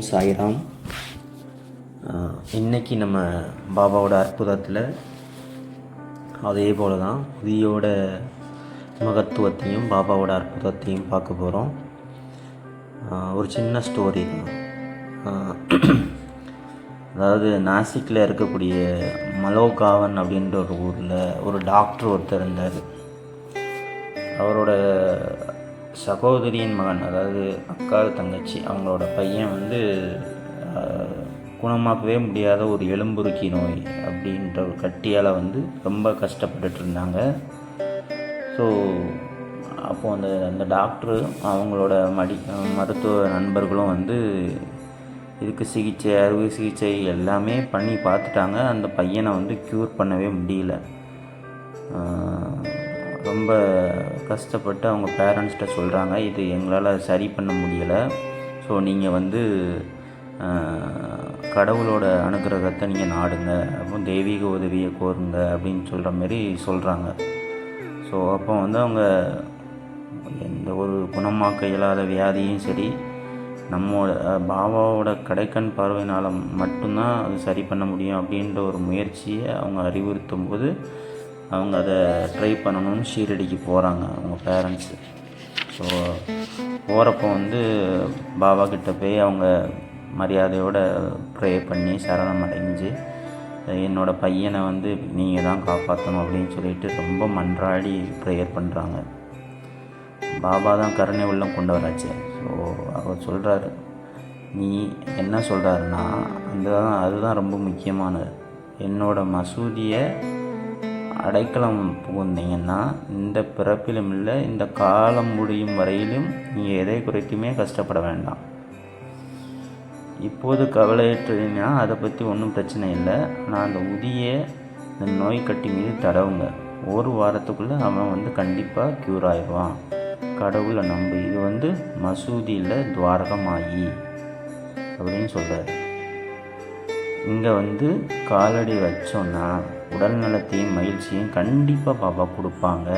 சாய்ராம். இன்றைக்கி நம்ம பாபாவோட அற்புதத்தில் அதே போல் தான் உதியோட மகத்துவத்தையும் பாபாவோட அற்புதத்தையும் பார்க்க போகிறோம். ஒரு சின்ன ஸ்டோரி தான். அதாவது நாசிக்கில் இருக்கக்கூடிய மலோகாவன் அப்படின்ற ஒரு ஊரில் ஒரு டாக்டர் ஒருத்தர் இருந்தார். அவரோட சகோதரியின் மகன், அதாவது அக்கா தங்கச்சி, அவங்களோட பையன் குணமாக்கவே முடியாத ஒரு எலும்புருக்கி நோய் அப்படின்ற ஒரு கட்டியால் ரொம்ப கஷ்டப்பட்டுட்டு இருந்தாங்க. ஸோ அப்போது அந்த டாக்டரு அவங்களோட மருத்துவ நண்பர்களும் இதுக்கு சிகிச்சை, அறுவை சிகிச்சை எல்லாமே பண்ணி பார்த்துட்டாங்க. அந்த பையனை க்யூர் பண்ணவே முடியல. ரொம்ப கஷ்டப்பட்டு அவங்க பேரண்ட்ஸ்கிட்ட சொல்கிறாங்க, இது எங்களால் சரி பண்ண முடியலை. ஸோ நீங்கள் கடவுளோட அனுகிரகத்தை நீங்கள் நாடுங்க, அப்போ தெய்வீக உதவியை கோருங்க அப்படின்னு சொல்கிற மாரி சொல்கிறாங்க. ஸோ அப்போ அவங்க எந்த ஒரு குணமாக்க இயலாத வியாதியும் சரி, பாபாவோட கடைக்கண் பார்வையினால் மட்டும்தான் அது சரி பண்ண முடியும் அப்படின்ற ஒரு முயற்சியை அவங்க அறிவுறுத்தும் போது அவங்க அதை ட்ரை பண்ணணும்னு ஷீரடிக்கு போகிறாங்க அவங்க பேரண்ட்ஸு. ஸோ போகிறப்போ பாபா கிட்ட போய் அவங்க மரியாதையோடு ப்ரே பண்ணி சரணம் அடைஞ்சு, என்னோடய பையனை நீங்கள் தான் காப்பாற்றணும் அப்படின்னு சொல்லிட்டு ரொம்ப மன்றாடி ப்ரேயர் பண்ணுறாங்க. பாபா தான் கருணை உள்ளம் கொண்டவராச்சு. ஸோ அவர் சொல்கிறாரு, நீ என்ன சொல்கிறாருன்னா, அதுதான் ரொம்ப முக்கியமானது. என்னோடய மசூதியை அடைக்கலம் புகுந்தீங்கன்னா இந்த பிறப்பிலும் இல்லை, இந்த காலம் முடியும் வரையிலும் நீங்கள் எதை குறித்துமே கஷ்டப்பட வேண்டாம். இப்போது கவலையற்றீங்கன்னா அதை பற்றி ஒன்றும் பிரச்சனை இல்லை. ஆனால் அந்த உதியை இந்த நோய் கட்டி மீது தடவுங்க. ஒரு வாரத்துக்குள்ளே அவன் கண்டிப்பாக க்யூர் ஆயிடுவான். கடவுளை நம்பு. இது மசூதியில் துவாரகமாயி அப்படின்னு சொல்கிறார். இங்கே காலடி வச்சோன்னா உடல் நலத்தையும் மகிழ்ச்சியும் கண்டிப்பாக பாபா கொடுப்பாங்க.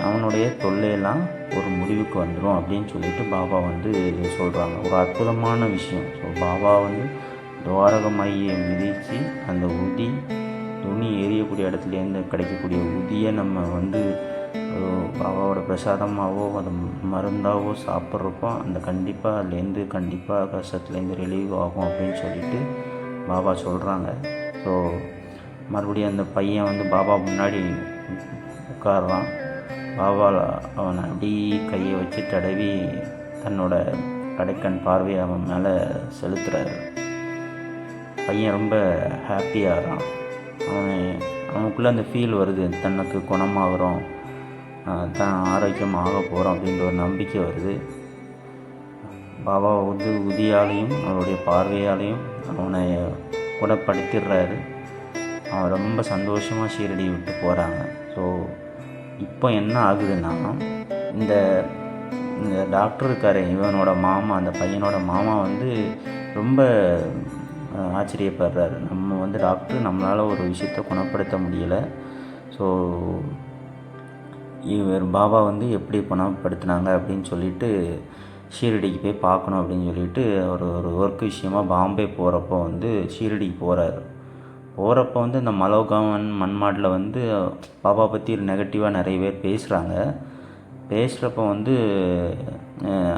அவனுடைய தொல்லையெல்லாம் ஒரு முடிவுக்கு வந்துடும் அப்படின்னு சொல்லிட்டு பாபா சொல்கிறாங்க. ஒரு அற்புதமான விஷயம். ஸோ பாபா துவாரகமையை மிதித்து அந்த உதி துணி எரியக்கூடிய இடத்துலேருந்து கிடைக்கக்கூடிய உதியை நம்ம பாபாவோட பிரசாதமாகவோ அது மருந்தாவோ சாப்பிட்றப்போ கண்டிப்பாக அதுலேருந்து கண்டிப்பாக கஷ்டத்துலேருந்து ரிலீவ் ஆகும் அப்படின்னு சொல்லிட்டு பாபா சொல்கிறாங்க. ஸோ மறுபடியும் அந்த பையன் பாபா முன்னாடி உட்கார்றான். பாபா அவனை அப்படி கையை வச்சு தடவி தன்னோட கடைக்கண் பார்வையை அவன் மேலே செலுத்துகிறாரு. பையன் ரொம்ப ஹாப்பியாகிறான். அவனுக்குள்ளே அந்த ஃபீல் வருது, தனக்கு குணமாகறோம், தான் ஆரோக்கியமாக போகிறோம் அப்படின்ற ஒரு நம்பிக்கை வருது. பாபா உதியாலையும் அவருடைய பார்வையாலையும் அவனை குணப்படுத்திடுறாரு. அவன் ரொம்ப சந்தோஷமாக ஷீரடி விட்டு போகிறாங்க. ஸோ இப்போ என்ன ஆகுதுன்னா, இந்த டாக்டர் இருக்கார், இவனோட மாமா, அந்த பையனோட மாமா ரொம்ப ஆச்சரியப்படுறாரு. நம்ம டாக்டர் நம்மளால் ஒரு விஷயத்தை குணப்படுத்த முடியலை. ஸோ இவர் பாபா எப்படி குணப்படுத்தினாங்க அப்படின்னு சொல்லிட்டு ஷீரடிக்கு போய் பார்க்கணும் அப்படின்னு சொல்லிட்டு ஒரு ஒர்க் விஷயமாக பாம்பே போகிறப்போ ஷீரடிக்கு போகிறாரு. போகிறப்போ இந்த மலோகாவன் மன்மாடில் பாபா பற்றி நெகட்டிவாக நிறைய பேர் பேசுகிறாங்க. பேசுகிறப்போ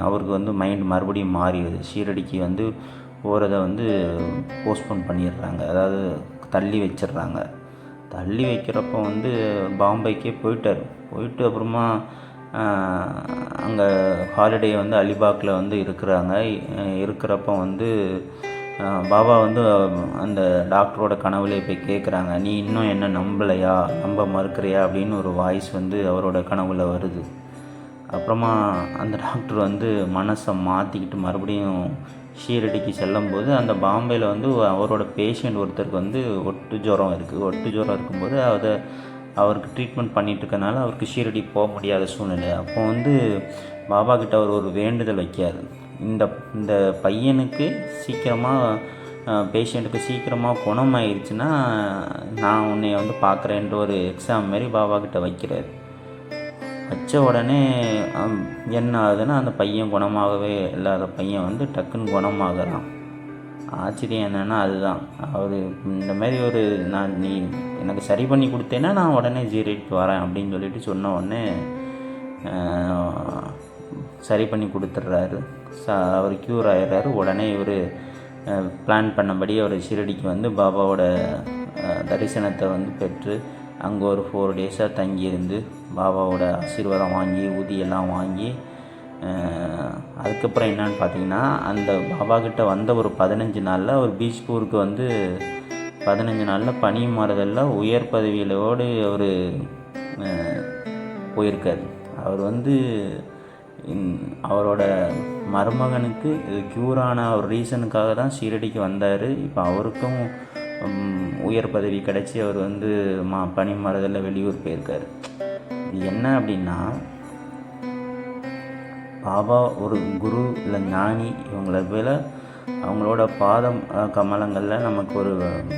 அவருக்கு மைண்ட் மறுபடியும் மாறிடுது. ஷீரடிக்கு போகிறத போஸ்ட்போன் பண்ணிடுறாங்க, அதாவது தள்ளி வச்சிடுறாங்க. தள்ளி வைக்கிறப்போ பாம்பேக்கே போயிட்டு அப்புறமா அங்கே ஹாலிடே அலிபாக்கில் இருக்கிறப்போ பாபா அந்த டாக்டரோட கனவுலே போய் கேட்குறாங்க, நீ இன்னும் என்ன நம்பலையா, நம்ப மறுக்கிறியா அப்படின்னு ஒரு வாய்ஸ் அவரோட கனவுல வருது. அப்புறமா அந்த டாக்டர் மனசை மாற்றிக்கிட்டு மறுபடியும் ஷீரடிக்கு செல்லும்போது அந்த பாம்பேயில் அவரோட பேஷண்ட் ஒருத்தருக்கு ஒட்டு ஜுரம் இருக்குது. ஒட்டு ஜுரம் இருக்கும்போது அவருக்கு ட்ரீட்மெண்ட் பண்ணிகிட்டு இருக்கனால அவருக்கு ஷீரடி போக முடியாத சூழ்நிலை. அப்போ பாபா கிட்ட அவர் ஒரு வேண்டுதல் வைக்காரு, இந்த பையனுக்கு சீக்கிரமாக பேஷண்ட்டுக்கு சீக்கிரமாக குணமாயிருச்சுன்னா நான் உன்னை பார்க்குறேன்ற ஒரு எக்ஸாம் மாரி பாபா கிட்ட வைக்கிறார். வச்ச உடனே என்ன ஆகுதுன்னா அந்த பையன் குணமாகவே இல்லாத பையன் வந்து டக்குன்னு குணமாகறான். ஆச்சரியம் என்னென்னா அதுதான், அவர் இந்த மாதிரி ஒரு நீ எனக்கு சரி பண்ணி கொடுத்தேன்னா நான் உடனே ஜீரோக்கு வரேன் அப்படின்னு சொல்லிட்டு சொன்ன உடனே சரி பண்ணி கொடுத்துட்றாரு. அவர் க்யூர் ஆகிடுறாரு. உடனே இவர் பிளான் பண்ணபடி அவர் ஷீரடிக்கு வந்து பாபாவோட தரிசனத்தை வந்து பெற்று அங்கே ஒரு 4 டேஸாக தங்கியிருந்து பாபாவோட ஆசீர்வாதம் வாங்கி ஊதியெல்லாம் வாங்கி அதுக்கப்புறம் என்னன்னு பார்த்தீங்கன்னா, அந்த பாபாக்கிட்ட வந்த ஒரு 15 நாளில் அவர் பீச்பூருக்கு வந்து 15 நாளில் பணி மாறுதலில் உயர் பதவியிலோடு அவர் போயிருக்கார். அவர் வந்து அவரோட மருமகனுக்கு க்யூரான ஒரு ரீசனுக்காக தான் ஷீரடிக்கு வந்தார். இப்போ அவருக்கும் உயர் பதவி கிடச்சி அவர் வந்து பணி மாறுதலில் வெளியூர் போயிருக்கார். இது என்ன அப்படின்னா, பாபா ஒரு குரு இல்லை ஞானி இவங்கள போல அவங்களோட பாதம் கமலங்களில் நமக்கு ஒரு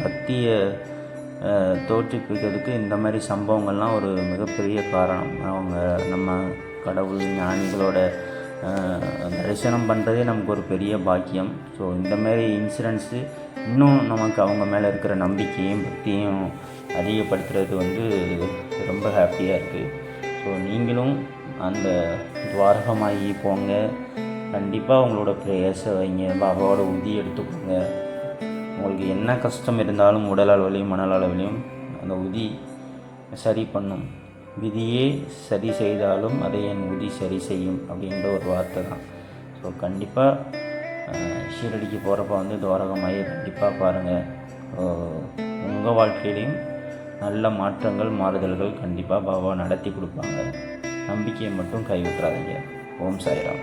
பக்தியை தோற்றுவிக்கிறதுக்கு இந்த மாதிரி சம்பவங்கள்லாம் ஒரு மிகப்பெரிய காரணம். அவங்க நம்ம கடவுள் ஞானிகளோட தரிசனம் பண்ணுறதே நமக்கு ஒரு பெரிய பாக்கியம். ஸோ இந்த மாதிரி இன்சிடென்ட்ஸு இன்னும் நமக்கு அவங்க மேலே இருக்கிற நம்பிக்கையும் பக்தியும் அதிகப்படுத்துறது வந்து ரொம்ப ஹாப்பியாக இருக்குது. ஸோ நீங்களும் அந்த துவாரகமாகி போங்க, கண்டிப்பாக உங்களோட ப்ரேயர்ஸை வைங்க, பாபாவோட உறுதி எடுத்துக்கோங்க. உங்களுக்கு என்ன கஷ்டம் இருந்தாலும் உடல் அளவிலையும் மணல் அளவிலையும் அந்த உதி சரி பண்ணும். விதியே சரி செய்தாலும் அதை என் உதி சரி செய்யும் அப்படின்ற ஒரு வார்த்தை தான். ஸோ கண்டிப்பாக ஷீரடிக்கு போகிறப்ப வந்து துவாரகமாகி கண்டிப்பாக பாருங்கள். உங்கள் வாழ்க்கையிலையும் நல்ல மாற்றங்கள் மாறுதல்கள் கண்டிப்பாக பாபா நடத்தி கொடுப்பாங்க. நம்பிக்கையை மட்டும் கைவிட்டுறாதீங்க. ஓம் சாய்ராம்.